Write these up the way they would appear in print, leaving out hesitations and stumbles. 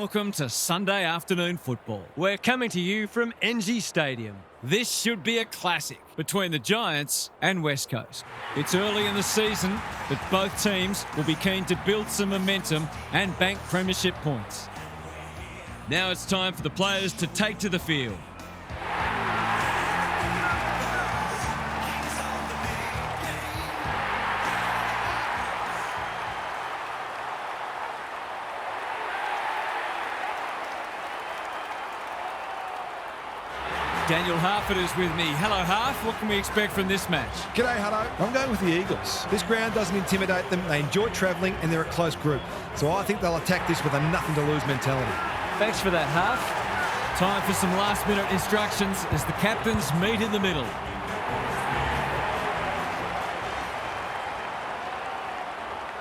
Welcome to Sunday afternoon football. We're coming to you from NG Stadium. This should be a classic between the Giants and West Coast. It's early in the season, but both teams will be keen to build some momentum and bank premiership points. Now it's time for the players to take to the field. Daniel Harford is with me. Hello, Harf. What can we expect from this match? G'day, Hutto. I'm going with the Eagles. This ground doesn't intimidate them. They enjoy travelling and they're a close group. So I think they'll attack this with a nothing-to-lose mentality. Thanks for that, Harf. Time for some last-minute instructions as the captains meet in the middle.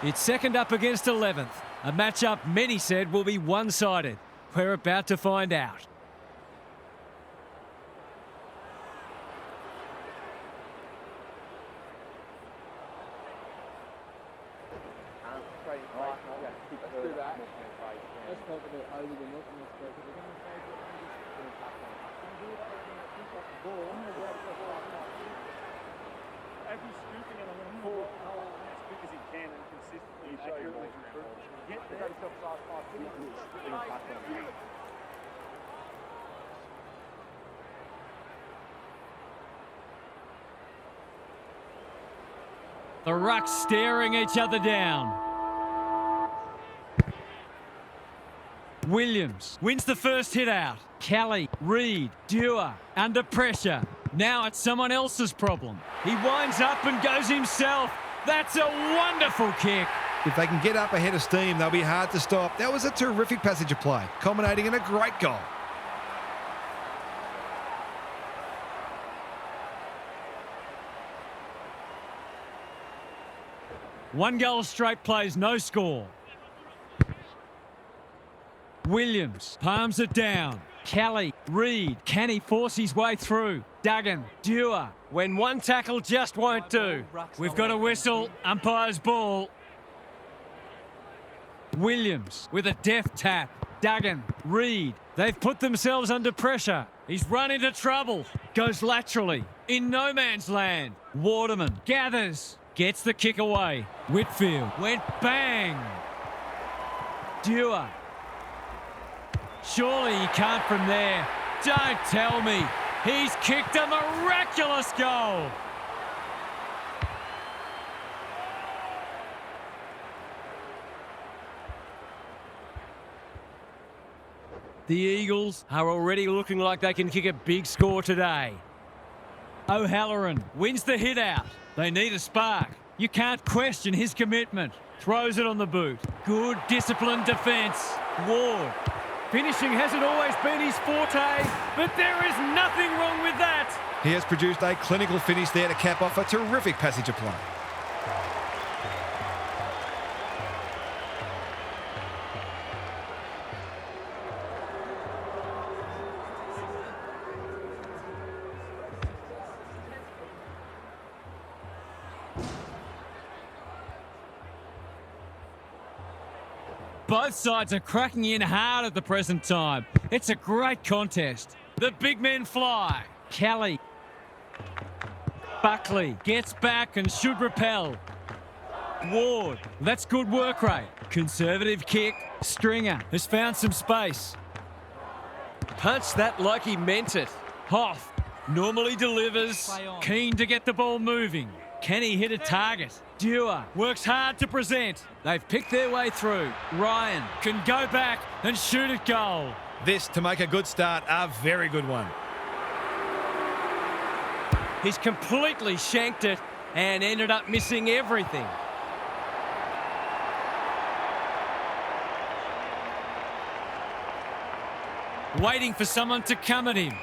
It's second up against 11th. A matchup many said will be one-sided. We're about to find out. The Rucks staring each other down. Williams wins the first hit out. Kelly, Reed, Dewar under pressure. Now it's someone else's problem. He winds up and goes himself. That's a wonderful kick. If they can get up ahead of steam, they'll be hard to stop. That was a terrific passage of play, culminating in a great goal. One goal straight plays, no score. Williams palms it down. Kelly, Reed, can he force his way through? Duggan, Dewar, when one tackle just won't do. We've got a whistle, umpire's ball. Williams with a deft tap. Duggan, Reed, they've put themselves under pressure. He's run into trouble. Goes laterally. In no man's land. Waterman gathers. Gets the kick away. Whitfield went bang. Dewar. Surely he can't from there. Don't tell me. He's kicked a miraculous goal. The Eagles are already looking like they can kick a big score today. O'Halloran wins the hit out. They need a spark. You can't question his commitment. Throws it on the boot. Good disciplined defence. Ward. Finishing hasn't always been his forte, but there is nothing wrong with that. He has produced a clinical finish there to cap off a terrific passage of play. Both sides are cracking in hard at the present time. It's a great contest. The big men fly. Kelly. Buckley gets back and should repel. Ward. That's good work rate. Conservative kick. Stringer has found some space. Punched that like he meant it. Hoff normally delivers. Keen to get the ball moving. Can he hit a target? Dewar works hard to present. They've picked their way through. Ryan can go back and shoot at goal. This, to make a good start, a very good one. He's completely shanked it and ended up missing everything. Waiting for someone to come at him.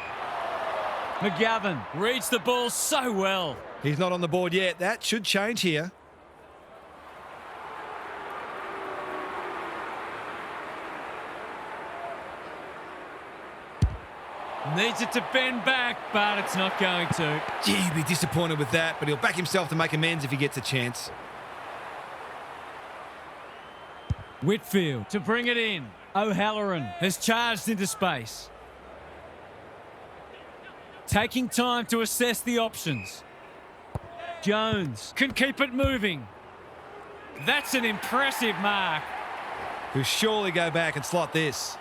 McGovern reads the ball so well. He's not on the board yet. That should change here. Needs it to bend back, but it's not going to. Gee, he'll be disappointed with that, but he'll back himself to make amends if he gets a chance. Whitfield to bring it in. O'Halloran has charged into space. Taking time to assess the options. Jones can keep it moving. That's an impressive mark. He'll surely go back and slot this.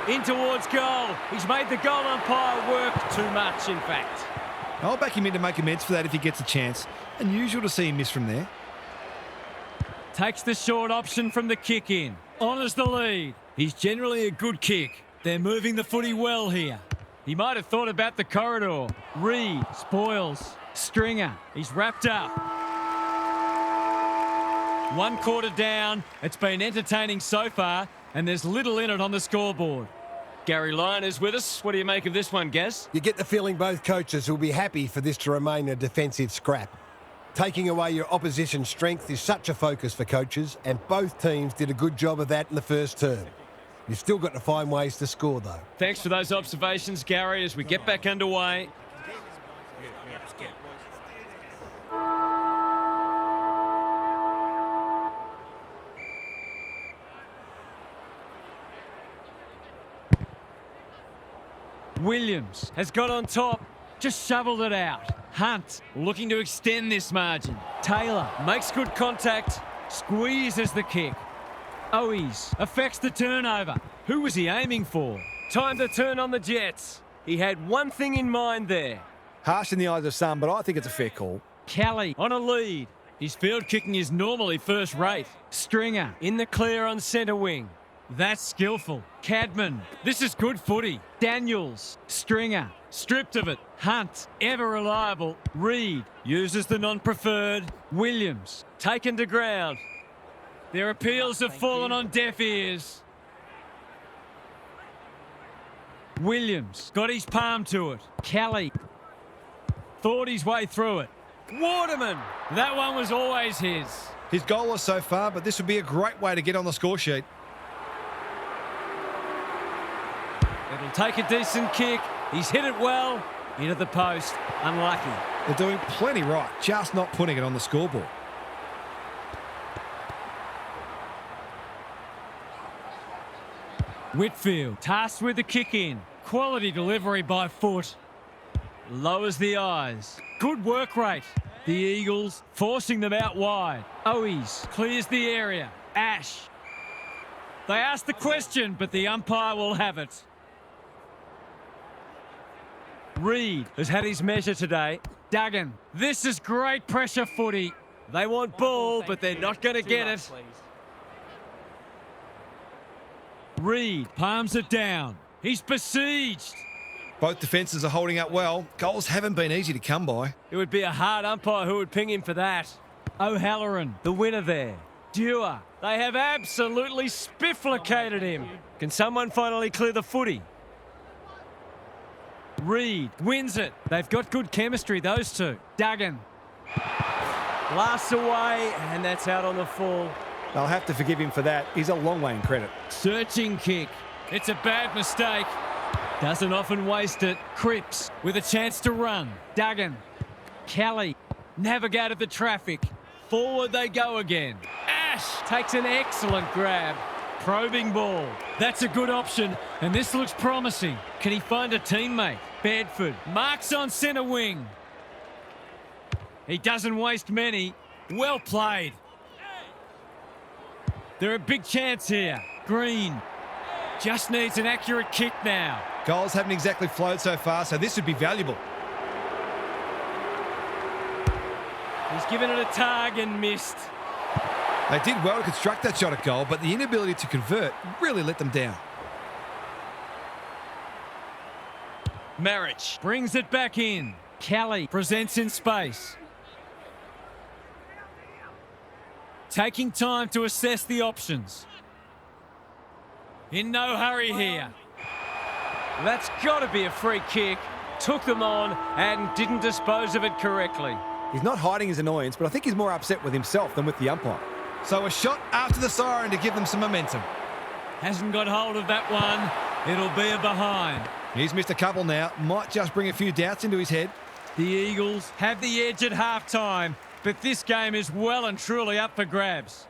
In towards goal. He's made the goal umpire work too much, in fact. I'll back him in to make amends for that if he gets a chance. Unusual to see him miss from there. Takes the short option from the kick in. Honours the lead. He's generally a good kick. They're moving the footy well here. He might have thought about the corridor. Reed spoils. Stringer. He's wrapped up. 1 quarter down. It's been entertaining so far, and there's little in it on the scoreboard. Gary Lyon is with us. What do you make of this one, Gaz? You get the feeling both coaches will be happy for this to remain a defensive scrap. Taking away your opposition's strength is such a focus for coaches, and both teams did a good job of that in the first term. You've still got to find ways to score, though. Thanks for those observations, Gary, as we get back underway. Williams has got on top, just shoveled it out. Hunt looking to extend this margin. Taylor makes good contact, squeezes the kick. Owies affects the turnover. Who was he aiming for? Time to turn on the Jets. He had one thing in mind there. Harsh in the eyes of some, but I think it's a fair call. Kelly on a lead. His field kicking is normally first rate. Stringer in the clear on centre wing. That's skillful. Cadman, this is good footy. Daniels, Stringer, stripped of it. Hunt, ever reliable. Reed uses the non-preferred. Williams, taken to ground. Their appeals have fallen on deaf ears. Williams got his palm to it. Kelly thought his way through it. Waterman, that one was always his. His goalless so far, but this would be a great way to get on the score sheet. It'll take a decent kick. He's hit it well. Into the post. Unlucky. They're doing plenty right, just not putting it on the scoreboard. Whitfield tasked with the kick in. Quality delivery by foot. Lowers the eyes. Good work rate. The Eagles forcing them out wide. Owies clears the area. Ash. They asked the question, but the umpire will have it. Reed has had his measure today. Duggan. This is great pressure footy. They want ball, but they're not going to get it. Reed palms it down. He's besieged. Both defences are holding up well. Goals haven't been easy to come by. It would be a hard umpire who would ping him for that. O'Halloran, the winner there. Dewar. They have absolutely spifflicated him. Can someone finally clear the footy? Reed wins it. They've got good chemistry, those two. Duggan. Blasts away, and that's out on the full. They'll have to forgive him for that. He's a long way in credit. Searching kick. It's a bad mistake. Doesn't often waste it. Cripps with a chance to run. Duggan. Kelly navigated the traffic. Forward they go again. Ash takes an excellent grab. Probing ball. That's a good option, and this looks promising. Can he find a teammate? Bedford marks on centre wing. He doesn't waste many. Well played. They're a big chance here. Green just needs an accurate kick now. Goals haven't exactly flowed so far, so this would be valuable. He's given it a tug and missed. They did well to construct that shot at goal, but the inability to convert really let them down. Marich brings it back in. Kelly presents in space. Taking time to assess the options. In no hurry here. That's got to be a free kick. Took them on and didn't dispose of it correctly. He's not hiding his annoyance, but I think he's more upset with himself than with the umpire. So a shot after the siren to give them some momentum. Hasn't got hold of that one. It'll be a behind. He's missed a couple now. Might just bring a few doubts into his head. The Eagles have the edge at half-time. but this game is well and truly up for grabs.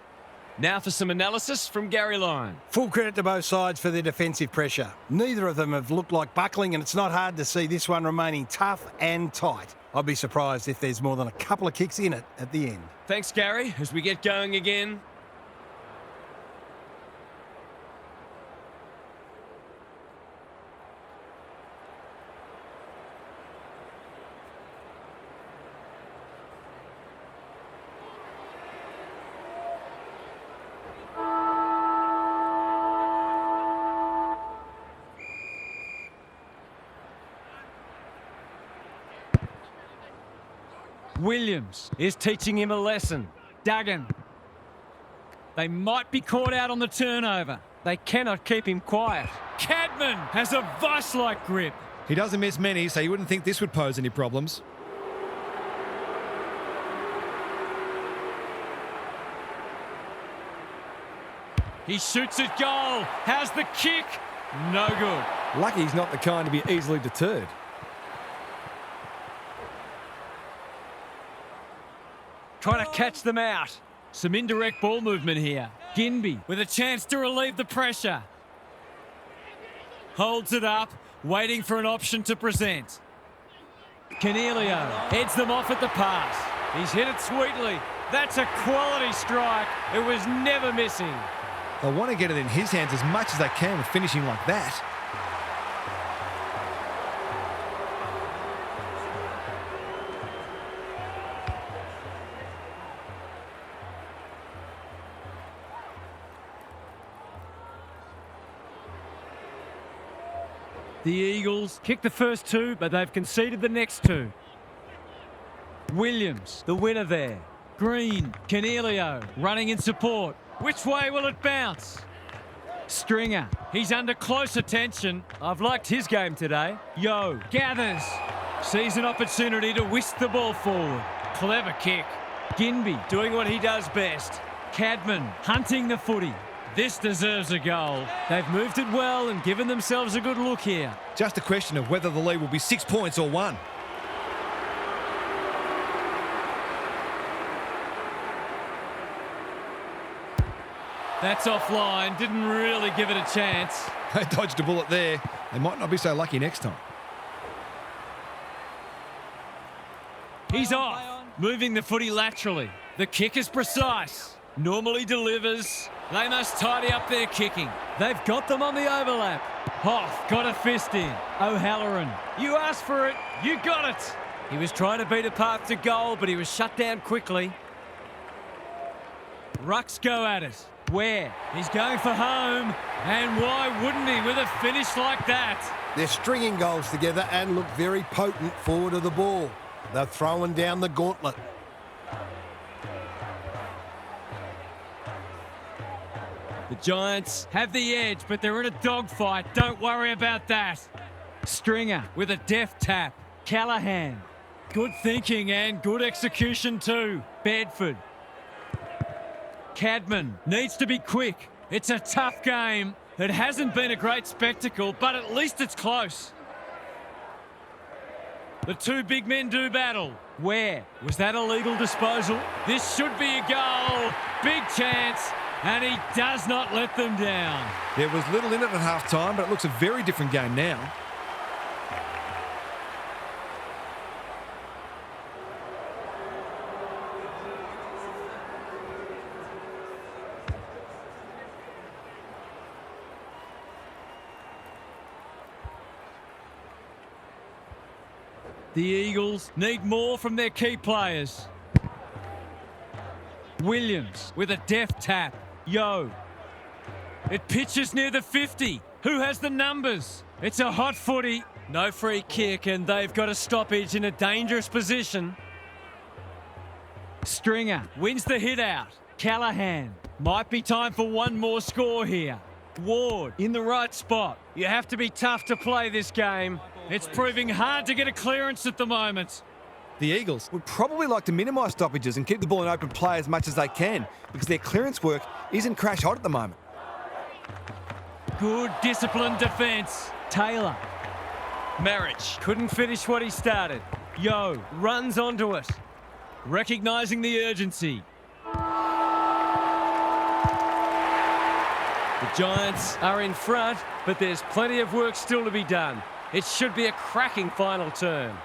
Now for some analysis from Gary Lyon. Full credit to both sides for their defensive pressure. Neither of them have looked like buckling, and it's not hard to see this one remaining tough and tight. I'd be surprised if there's more than a couple of kicks in it at the end. Thanks, Gary, as we get going again. Williams is teaching him a lesson. Duggan. They might be caught out on the turnover. They cannot keep him quiet. Cadman has a vice-like grip. He doesn't miss many, so you wouldn't think this would pose any problems. He shoots at goal. How's the kick? No good. Lucky he's not the kind to be easily deterred. Trying to catch them out. Some indirect ball movement here. Ginby with a chance to relieve the pressure. Holds it up, waiting for an option to present. Cornelio heads them off at the pass. He's hit it sweetly. That's a quality strike. It was never missing. They'll want to get it in his hands as much as they can with finishing like that. The Eagles kicked the first two, but they've conceded the next two. Williams, the winner there. Green, Cornelio, running in support. Which way will it bounce? Stringer, he's under close attention. I've liked his game today. Yo, gathers. Sees an opportunity to whisk the ball forward. Clever kick. Ginby doing what he does best. Cadman hunting the footy. This deserves a goal. They've moved it well and given themselves a good look here. Just a question of whether the lead will be 6 points or 1. That's offline. Didn't really give it a chance. They dodged a bullet there. They might not be so lucky next time. He's off. Moving the footy laterally. The kick is precise. Normally delivers. They must tidy up their kicking. They've got them on the overlap. Hoff got a fist in. O'Halloran, you asked for it, you got it. He was trying to beat a path to goal, but he was shut down quickly. Rucks go at it. Where? He's going for home. And why wouldn't he with a finish like that? They're stringing goals together and look very potent forward of the ball. They're throwing down the gauntlet. The Giants have the edge, but they're in a dogfight. Don't worry about that. Stringer with a deft tap. Callahan. Good thinking and good execution too. Bedford. Cadman needs to be quick. It's a tough game. It hasn't been a great spectacle, but at least it's close. The two big men do battle. Where? Was that a legal disposal? This should be a goal. Big chance. And he does not let them down. There was little in it at half-time, but it looks a very different game now. The Eagles need more from their key players. Williams with a deft tap. Yo. It pitches near the 50. Who has the numbers? It's a hot footy. No free kick, and they've got a stoppage in a dangerous position. Stringer wins the hit out. Callahan. Might be time for one more score here. Ward in the right spot. You have to be tough to play this game. It's proving hard to get a clearance at the moment. The Eagles would probably like to minimise stoppages and keep the ball in open play as much as they can because their clearance work isn't crash hot at the moment. Good disciplined defence. Taylor. Marriage couldn't finish what he started. Yo runs onto it. recognising the urgency. The Giants are in front, but there's plenty of work still to be done. It should be a cracking final term.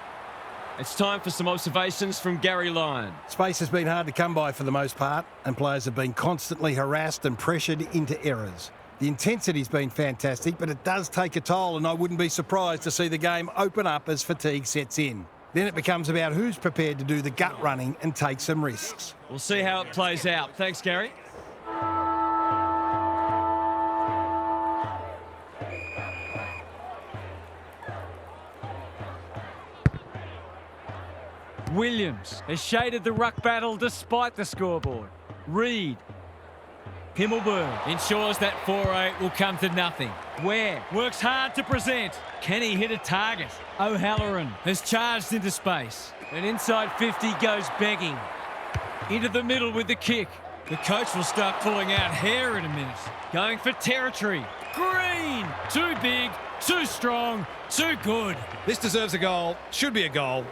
It's time for some observations from Gary Lyon. Space has been hard to come by for the most part, and players have been constantly harassed and pressured into errors. The intensity's been fantastic, but it does take a toll, and I wouldn't be surprised to see the game open up as fatigue sets in. Then it becomes about who's prepared to do the gut running and take some risks. We'll see how it plays out. Thanks, Gary. Williams has shaded the ruck battle despite the scoreboard. Reed. Himmelberg ensures that 4-8 will come to nothing. Ware works hard to present. Can he hit a target? O'Halloran has charged into space. And inside 50 goes begging. Into the middle with the kick. The coach will start pulling out hair in a minute. Going for territory. Green! Too big, too strong, too good. This deserves a goal. Should be a goal.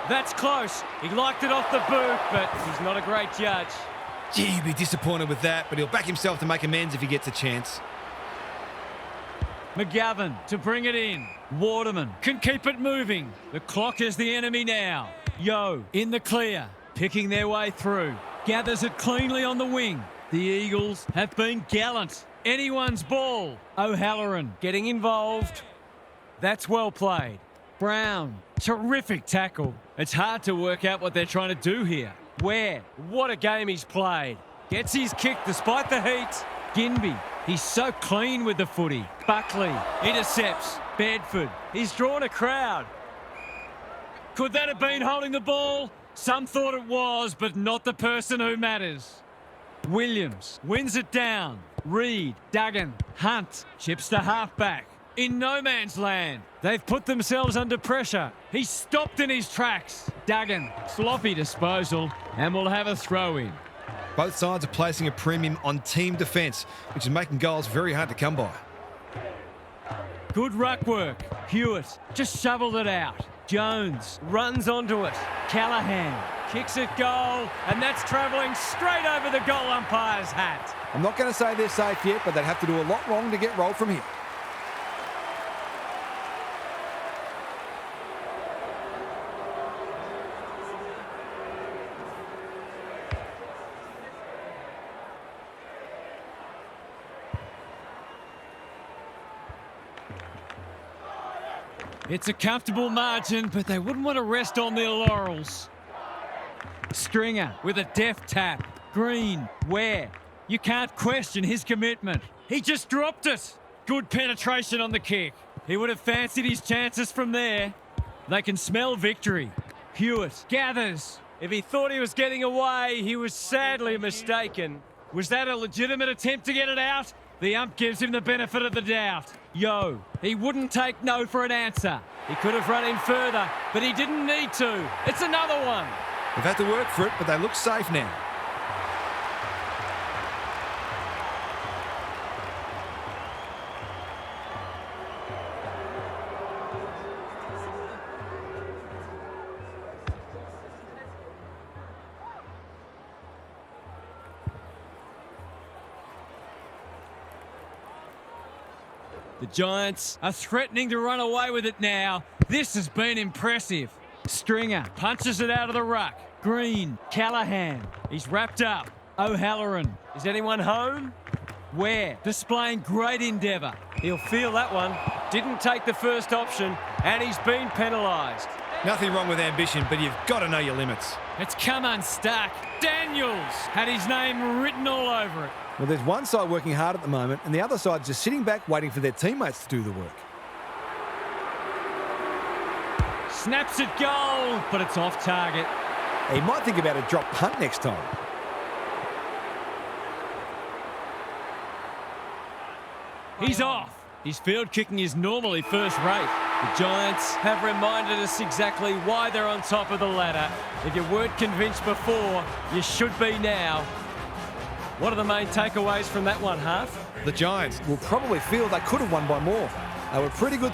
That's close. He liked it off the boot, but he's not a great judge. Gee, he'd be disappointed with that, but he'll back himself to make amends if he gets a chance. McGovern to bring it in. Waterman can keep it moving. The clock is the enemy now. Yo in the clear, picking their way through. Gathers it cleanly on the wing. The Eagles have been gallant. Anyone's ball. O'Halloran getting involved. That's well played. Brown, terrific tackle. It's hard to work out what they're trying to do here. Ware, what a game he's played. Gets his kick despite the heat. Ginbey, he's so clean with the footy. Buckley intercepts. Bedford, he's drawn a crowd. Could that have been holding the ball? Some thought it was, but not the person who matters. Williams wins it down. Reed, Duggan, Hunt, chips to halfback. In no man's land. They've put themselves under pressure. He's stopped in his tracks. Duggan, sloppy disposal, and will have a throw in. Both sides are placing a premium on team defence, which is making goals very hard to come by. Good ruck work. Hewitt just shoveled it out. Jones runs onto it. Callahan kicks it goal, and that's travelling straight over the goal umpire's hat. I'm not going to say they're safe yet, but they'd have to do a lot wrong to get rolled from here. It's a comfortable margin, but they wouldn't want to rest on their laurels. Stringer with a deft tap. Green, Ware. You can't question his commitment. He just dropped it. Good penetration on the kick. He would have fancied his chances from there. They can smell victory. Hewitt gathers. If he thought he was getting away, he was sadly mistaken. Was that a legitimate attempt to get it out? The ump gives him the benefit of the doubt. Yo, he wouldn't take no for an answer. He could have run in further, but he didn't need to. It's another one. They've had to work for it, but they look safe now. The Giants are threatening to run away with it now. This has been impressive. Stringer punches it out of the ruck. Green, Callahan, he's wrapped up. O'Halloran, is anyone home? Ware, displaying great endeavour. He'll feel that one. Didn't take the first option, and he's been penalised. Nothing wrong with ambition, but you've got to know your limits. It's come unstuck. Daniels had his name written all over it. Well, there's one side working hard at the moment, and the other side just sitting back waiting for their teammates to do the work. Snaps it goal, but it's off target. He might think about a drop punt next time. He's off. His field kicking is normally first rate. The Giants have reminded us exactly why they're on top of the ladder. If you weren't convinced before, you should be now. What are the main takeaways from that one, Half? The Giants will probably feel they could have won by more. They were pretty good